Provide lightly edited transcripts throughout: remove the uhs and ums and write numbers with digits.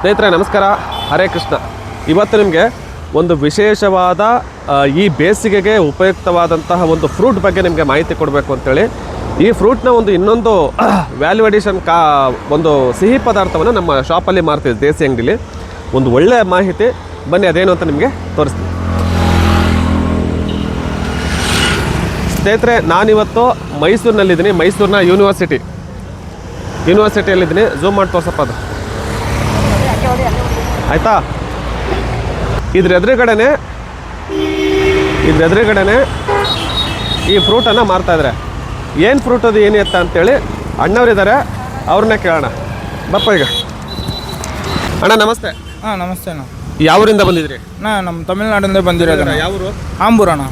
ಸ್ನೇಹಿತರೆ ನಮಸ್ಕಾರ, ಹರೇ ಕೃಷ್ಣ. ಇವತ್ತು ನಿಮಗೆ ಒಂದು ವಿಶೇಷವಾದ ಈ ಬೇಸಿಗೆಗೆ ಉಪಯುಕ್ತವಾದಂತಹ ಒಂದು ಫ್ರೂಟ್ ಬಗ್ಗೆ ನಿಮಗೆ ಮಾಹಿತಿ ಕೊಡಬೇಕು ಅಂತೇಳಿ ಈ ಫ್ರೂಟ್ನ ಇನ್ನೊಂದು ವ್ಯಾಲ್ಯೂ ಅಡಿಷನ್ ಒಂದು ಸಿಹಿ ಪದಾರ್ಥವನ್ನು ನಮ್ಮ ಶಾಪಲ್ಲಿ ಮಾರ್ತೀವಿ, ದೇಸಿ ಅಂಗಡಿಲಿ. ಒಂದು ಒಳ್ಳೆಯ ಮಾಹಿತಿ, ಬನ್ನಿ ಅದೇನು ಅಂತ ನಿಮಗೆ ತೋರಿಸ್ತೀನಿ. ಸ್ನೇಹಿತರೆ, ನಾನಿವತ್ತು ಮೈಸೂರಿನಲ್ಲಿದ್ದೀನಿ. ಮೈಸೂರಿನ ಯೂನಿವರ್ಸಿಟಿಯಲ್ಲಿದ್ದೀನಿ. ಝೂಮ್ ಮಾಡಿ ತೋರ್ಸಪ್ಪ ಅದು, ಆಯಿತಾ? ಇದ್ರ ಎದುರುಗಡೆನೆ ಈ ಫ್ರೂಟನ್ನು ಮಾರ್ತಾಯಿದ್ದಾರೆ. ಏನು ಫ್ರೂಟ್ ಅದು, ಏನು ಎತ್ತ ಅಂತೇಳಿ ಅಣ್ಣವರಿದ್ದಾರೆ, ಅವ್ರನ್ನೇ ಕೇಳೋಣ. ಬಪ್ಪ ಈಗ. ಅಣ್ಣ ನಮಸ್ತೆ. ಹಾಂ ನಮಸ್ತೆ ಅಣ್ಣ. ಯಾವೂರಿಂದ ಬಂದಿದ್ರಿ? ನಮ್ಮ ತಮಿಳ್ನಾಡಿಂದ ಬಂದಿರೋದು. ಯಾವರು? ಆಂಬೂರ್ ಅಣ್ಣ.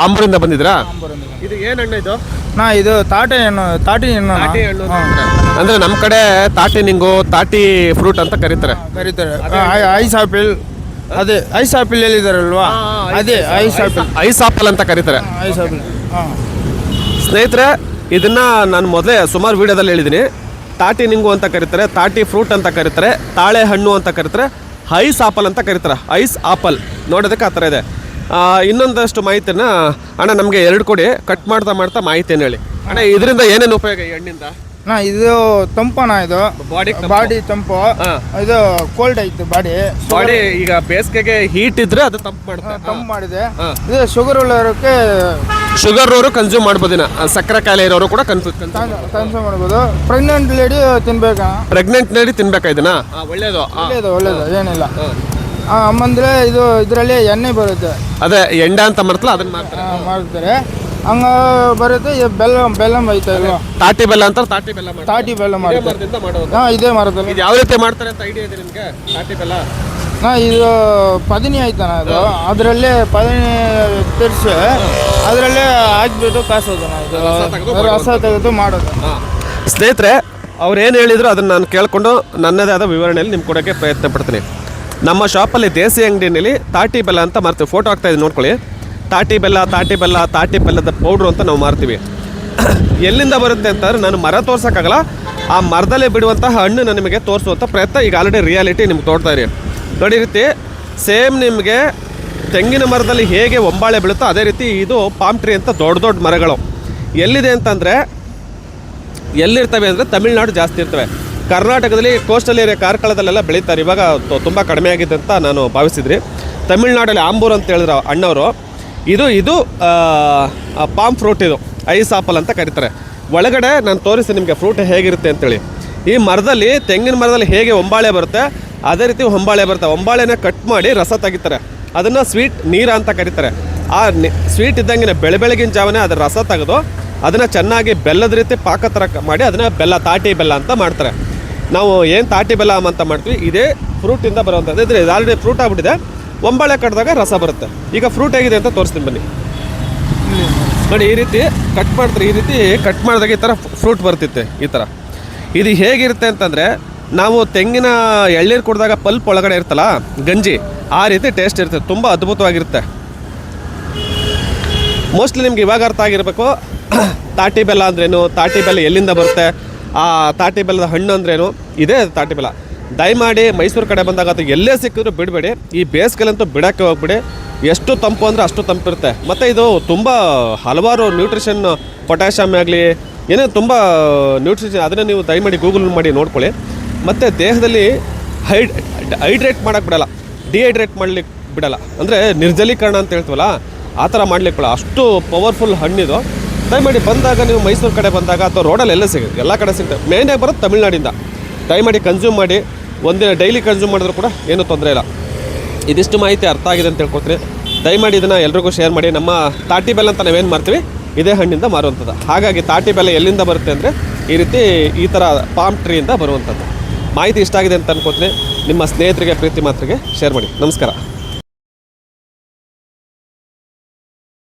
ಆಂಬೂರಿಂದ ಬಂದಿದ್ರಾ? ಆಂಬೂರಿಂದ. ಇದು ಏನು ಹಣ್ಣು ಇದು? ಇದು ತಾಟಿ ಹಣ್ಣು. ಅಂದ್ರೆ ನಮ್ಮ ಕಡೆ ತಾಟಿ ಫ್ರೂಟ್ ಅಂತ ಕರೀತಾರೆ. ಐಸ್ ಆಪಿಲ್. ಅದೇ ಐಸ್ ಆಪಿಲ್ ಹೇಳಿದಾರಲ್ವಾ, ಅದೇ ಐಸ್ ಆಪಲ್ ಅಂತ ಕರೀತಾರೆ. ಐಸ್ ಆಪಿಲ್. ಸ್ನೇಹಿತರೆ, ಇದನ್ನ ನಾನು ಮೊದಲೇ ಸುಮಾರು ವಿಡಿಯೋದಲ್ಲಿ ಹೇಳಿದ್ದೀನಿ. ತಾಟಿ ನಿಂಗು ಅಂತ ಕರೀತಾರೆ, ತಾಟಿ ಫ್ರೂಟ್ ಅಂತ ಕರೀತಾರೆ, ತಾಳೆ ಹಣ್ಣು ಅಂತ ಕರೀತಾರೆ, ಐಸ್ ಆಪಲ್ ಅಂತ ಕರೀತಾರೆ. ಐಸ್ ಆಪಲ್ ನೋಡೋದಕ್ಕೆ ಆ ಥರ ಇದೆ. ಇನ್ನೊಂದಷ್ಟು ಮಾಹಿತಿನ ಅಣ್ಣ ನಮಗೆ 2 ಕೊಡಿ, ಕಟ್ ಮಾಡ್ತಾ ಮಾಹಿತಿಯನ್ನು ಹೇಳಿ. ಅಣ್ಣ, ಇದರಿಂದ ಏನೇನು ಉಪಯೋಗ ಈ ಹಣ್ಣಿಂದ? ಇದು ತಂಪಣ, ಇದು ಬಾಡಿ ತಂಪು. ಇದು ಕೋಲ್ಡ್ ಐತೆ ಬಾಡಿ. ಈಗ ಬೇಸಿಗೆಗೆ ಹೀಟ್ ಇದ್ರೆ ಅದು ತಂಪು ಮಾಡಿದೆ. ಇದು ಶುಗರ್ ಉಳ್ಳವರಿಗೆ ಶುಗರ್ ಕನ್ಸ್ಯೂಮ್ ಮಾಡ್ಬೋದು. ಸಕ್ಕರೆ ಕಾಯಿಲೆ ಇರೋರು ಕೂಡ ಕನ್ಸ್ಯೂಮ್ ಮಾಡ್ಬೋದು. ಪ್ರೆಗ್ನೆಂಟ್ ಲೇಡಿ ತಿನ್ಬೇಕಾ? ಪ್ರೆಗ್ನೆಂಟ್ ಲೇಡಿ ತಿನ್ಬೇಕಾ ಇದನ್ನ? ಒಳ್ಳೇದು ಏನಿಲ್ಲ. ಆಮೇಲೆ ಇದರಲ್ಲಿ ಎಣ್ಣೆ ಬರುತ್ತೆ, ಅದೇ ಎಂಡ ಅಂತ ಮಾಡ್ತಲ್ಲ, ಅದನ್ನ ಮಾಡ್ತಾರೆ. ಹಂಗ ಬರುತ್ತೆ. ಬೆಲ್ಲ ಐತೆ ಅಲ್ವಾ, ತಾಟಿ ಬೆಲ್ಲ ಅಂತ. ತಾಟಿ ಬೆಲ್ಲ ಮಾಡ್ತಾರೆ. ಇದೇ ಮರದಲ್ಲಿ. ಇದು ಯಾವ ರೀತಿ ಮಾಡ್ತಾರೆ ಅಂತ ಐಡಿಯಾ ಇದೆ ನಿಮಗೆ? ತಾಟಿ ಬೆಲ್ಲ ಇದು ಪದನಿ ಐತನ, ಅದು ಅದರಲ್ಲೇ ಪದನಿ ತಿರ್ಸಿ ಅದರಲ್ಲೇ ಹಾಕ್ಬಿಟ್ಟು ಕಾಸೋದನ, ಇದು ರಸ ತೆಗೆದು ಮಾಡೋದು. ಸ್ನೇಹಿತರೆ, ಅವ್ರು ಏನು ಹೇಳಿದ್ರು ಅದನ್ನು ನಾನು ಕೇಳಿಕೊಂಡು ನನ್ನದೇ ಆದ ವಿವರಣೆಯಲ್ಲಿ ನಿಮ್ಗೆ ಕೊಡೋಕ್ಕೆ ಪ್ರಯತ್ನ ಪಡ್ತೀನಿ. ನಮ್ಮ ಶಾಪಲ್ಲಿ ದೇಸಿ ಅಂಗಡಿನಲ್ಲಿ ತಾಟಿ ಬೆಲ್ಲ ಅಂತ ಮಾರ್ತೀವಿ. ಫೋಟೋ ಹಾಕ್ತಾ ಇದ್ದೀನಿ ನೋಡ್ಕೊಳ್ಳಿ. ತಾಟಿ ಬೆಲ್ಲದ ಪೌಡ್ರು ಅಂತ ನಾವು ಮಾರ್ತೀವಿ. ಎಲ್ಲಿಂದ ಬರುತ್ತೆ ಅಂತಂದರೆ ನಾನು ಮರ ತೋರ್ಸೋಕ್ಕಾಗಲ್ಲ, ಆ ಮರದಲ್ಲೇ ಬಿಡುವಂತಹ ಹಣ್ಣನ್ನು ನಿಮಗೆ ತೋರಿಸುವಂಥ ಪ್ರಯತ್ನ ಈಗ ಆಲ್ರೆಡಿ ರಿಯಾಲಿಟಿ ನಿಮ್ಗೆ ತೋರ್ತಾ ಇರಿ. ನೋಡಿ, ರೀತಿ ಸೇಮ್ ನಿಮಗೆ ತೆಂಗಿನ ಮರದಲ್ಲಿ ಹೇಗೆ ಒಂಬಾಳೆ ಬೀಳುತ್ತೋ ಅದೇ ರೀತಿ ಇದು ಪಾಮ್ ಟ್ರೀ ಅಂತ ದೊಡ್ಡ ಮರಗಳು. ಎಲ್ಲಿದೆ ಅಂತಂದರೆ, ಎಲ್ಲಿರ್ತವೆ ಅಂದರೆ ತಮಿಳ್ನಾಡು ಜಾಸ್ತಿ ಇರ್ತವೆ. ಕರ್ನಾಟಕದಲ್ಲಿ ಕೋಸ್ಟಲ್ ಏರಿಯಾ ಕಾರ್ಕಳದಲ್ಲೆಲ್ಲ ಬೆಳೀತಾರೆ. ಇವಾಗ ತುಂಬ ಕಡಿಮೆ ಆಗಿದೆ ಅಂತ ನಾನು ಭಾವಿಸಿದ್ರಿ. ತಮಿಳ್ನಾಡಲ್ಲಿ ಆಂಬೂರ್ ಅಂತ ಹೇಳಿದ್ರು ಅಣ್ಣವರು. ಇದು ಪಾಮ್ ಫ್ರೂಟ್, ಇದು ಐಸ್ ಆಪಲ್ ಅಂತ ಕರೀತಾರೆ. ಒಳಗಡೆ ನಾನು ತೋರಿಸಿ ನಿಮಗೆ ಫ್ರೂಟ್ ಹೇಗಿರುತ್ತೆ ಅಂತೇಳಿ. ಈ ಮರದಲ್ಲಿ, ತೆಂಗಿನ ಮರದಲ್ಲಿ ಹೇಗೆ ಒಂಬಾಳೆ ಬರುತ್ತೆ ಅದೇ ರೀತಿ ಒಂಬಾಳೆ ಬರುತ್ತೆ. ಒಂಬಾಳೆನ ಕಟ್ ಮಾಡಿ ರಸ ತೆಗಿತಾರೆ. ಅದನ್ನು ಸ್ವೀಟ್ ನೀರ ಅಂತ ಕರೀತಾರೆ. ಆ ಸ್ವೀಟ್ ಇದ್ದಂಗೆ ಬೆಳಗಿನ ಜಾವನೆ ಅದರ ರಸ ತೆಗೆದು ಅದನ್ನು ಚೆನ್ನಾಗಿ ಬೆಲ್ಲದ ರೀತಿ ಪಾಕ ಥರ ಮಾಡಿ ಅದನ್ನು ತಾಟಿ ಬೆಲ್ಲ ಅಂತ ಮಾಡ್ತಾರೆ. ನಾವು ಏನು ತಾಟಿ ಬೆಲ್ಲ ಅಂತ ಮಾಡ್ತೀವಿ, ಇದೇ ಫ್ರೂಟಿಂದ ಬರುವಂಥದ್ದು. ಇದ್ರೆ ಇದು ಆಲ್ರೆಡಿ ಫ್ರೂಟ್ ಆಗಿಬಿಟ್ಟಿದೆ. ಒಂಬಾಳೆ ಕಟ್ಟಿದಾಗ ರಸ ಬರುತ್ತೆ. ಈಗ ಫ್ರೂಟ್ ಹೇಗಿದೆ ಅಂತ ತೋರಿಸ್ತೀನಿ ಬನ್ನಿ. ನೋಡಿ, ಈ ರೀತಿ ಕಟ್ ಮಾಡ್ತಾರೆ. ಈ ರೀತಿ ಕಟ್ ಮಾಡಿದಾಗ ಈ ಥರ ಫ್ರೂಟ್ ಬರ್ತಿತ್ತೆ. ಈ ಥರ ಇದು ಹೇಗಿರುತ್ತೆ ಅಂತಂದರೆ, ನಾವು ತೆಂಗಿನ ಎಳ್ನೀರು ಕುಡಿದಾಗ ಪಲ್ಪ್ ಒಳಗಡೆ ಇರ್ತಲ್ಲ ಗಂಜಿ, ಆ ರೀತಿ ಟೇಸ್ಟ್ ಇರುತ್ತೆ. ತುಂಬ ಅದ್ಭುತವಾಗಿರುತ್ತೆ. ಮೋಸ್ಟ್ಲಿ ನಿಮ್ಗೆ ಇವಾಗ ಅರ್ಥ ಆಗಿರಬೇಕು ತಾಟಿ ಬೆಲ್ಲ ಅಂದ್ರೇನು, ತಾಟಿ ಬೆಲ್ಲ ಎಲ್ಲಿಂದ ಬರುತ್ತೆ, ಆ ತಾಟಿ ಬೆಲ್ಲದ ಹಣ್ಣು ಅಂದ್ರೇನು. ಇದೇ ತಾಟಿ ಬೆಲ್ಲ. ದಯಮಾಡಿ ಮೈಸೂರು ಕಡೆ ಬಂದಾಗ ಅದು ಎಲ್ಲೇ ಸಿಕ್ಕಿದ್ರು ಬಿಡಬೇಡಿ. ಈ ಬೇಸಿಗೆಲಂತೂ ಬಿಡೋಕ್ಕೆ ಹೋಗ್ಬಿಡಿ. ಎಷ್ಟು ತಂಪು ಅಂದರೆ ಅಷ್ಟು ತಂಪಿರುತ್ತೆ. ಮತ್ತು ಇದು ತುಂಬ ಹಲವಾರು ನ್ಯೂಟ್ರಿಷನ್, ಪೊಟ್ಯಾಷಿಯಮ್ ಆಗಲಿ ಏನೇ ತುಂಬ ನ್ಯೂಟ್ರಿಷನ್, ಅದನ್ನು ನೀವು ದಯಮಾಡಿ ಗೂಗಲ್ ಮಾಡಿ ನೋಡ್ಕೊಳ್ಳಿ. ಮತ್ತು ದೇಹದಲ್ಲಿ ಹೈಡ್ರೇಟ್ ಮಾಡೋಕ್ಕೆ ಬಿಡಲ್ಲ, ಡಿಹೈಡ್ರೇಟ್ ಮಾಡ್ಲಿಕ್ಕೆ ಬಿಡಲ್ಲ. ಅಂದರೆ ನಿರ್ಜಲೀಕರಣ ಅಂತ ಹೇಳ್ತೀವಲ್ಲ, ಆ ಥರ ಮಾಡ್ಲಿಕ್ಕೆ ಬಿಡಲ್ಲ. ಅಷ್ಟು ಪವರ್ಫುಲ್ ಹಣ್ಣಿದು. ದಯಮಾಡಿ ಬಂದಾಗ, ನೀವು ಮೈಸೂರು ಕಡೆ ಬಂದಾಗ ಅಥವಾ ರೋಡಲ್ಲಿ ಎಲ್ಲ ಸಿಗುತ್ತೆ, ಎಲ್ಲ ಕಡೆ ಸಿಗುತ್ತೆ. ಮೇಯ್ನಾಗಿ ಬರೋದು ತಮಿಳ್ನಾಡಿಂದ. ದಯಮಾಡಿ ಕನ್ಸ್ಯೂಮ್ ಮಾಡಿ. ಒಂದಿನ ಡೈಲಿ ಕನ್ಸ್ಯೂಮ್ ಮಾಡಿದ್ರು ಕೂಡ ಏನೂ ತೊಂದರೆ ಇಲ್ಲ. ಇದಿಷ್ಟು ಮಾಹಿತಿ ಅರ್ಥ ಆಗಿದೆ ಅಂತ ಹೇಳ್ಕೊತೀನಿ. ದಯಮಾಡಿ ಇದನ್ನು ಎಲ್ರಿಗೂ ಶೇರ್ ಮಾಡಿ. ನಮ್ಮ ತಾಟಿ ಬೆಲ್ಲ ಅಂತ ನಾವೇನು ಮಾಡ್ತೀವಿ, ಇದೇ ಹಣ್ಣಿಂದ ಮಾರುವಂಥದ್ದು. ಹಾಗಾಗಿ ತಾಟಿ ಬೆಲ್ಲ ಎಲ್ಲಿಂದ ಬರುತ್ತೆ ಅಂದರೆ ಈ ರೀತಿ ಈ ಥರ ಪಾಮ್ ಟ್ರೀಯಿಂದ ಬರುವಂಥದ್ದು. ಮಾಹಿತಿ ಇಷ್ಟ ಆಗಿದೆ ಅಂತ ಅನ್ಕೋತೀನಿ. ನಿಮ್ಮ ಸ್ನೇಹಿತರಿಗೆ, ಪ್ರೀತಿ ಮಾತ್ರಿಗೆ ಶೇರ್ ಮಾಡಿ. ನಮಸ್ಕಾರ.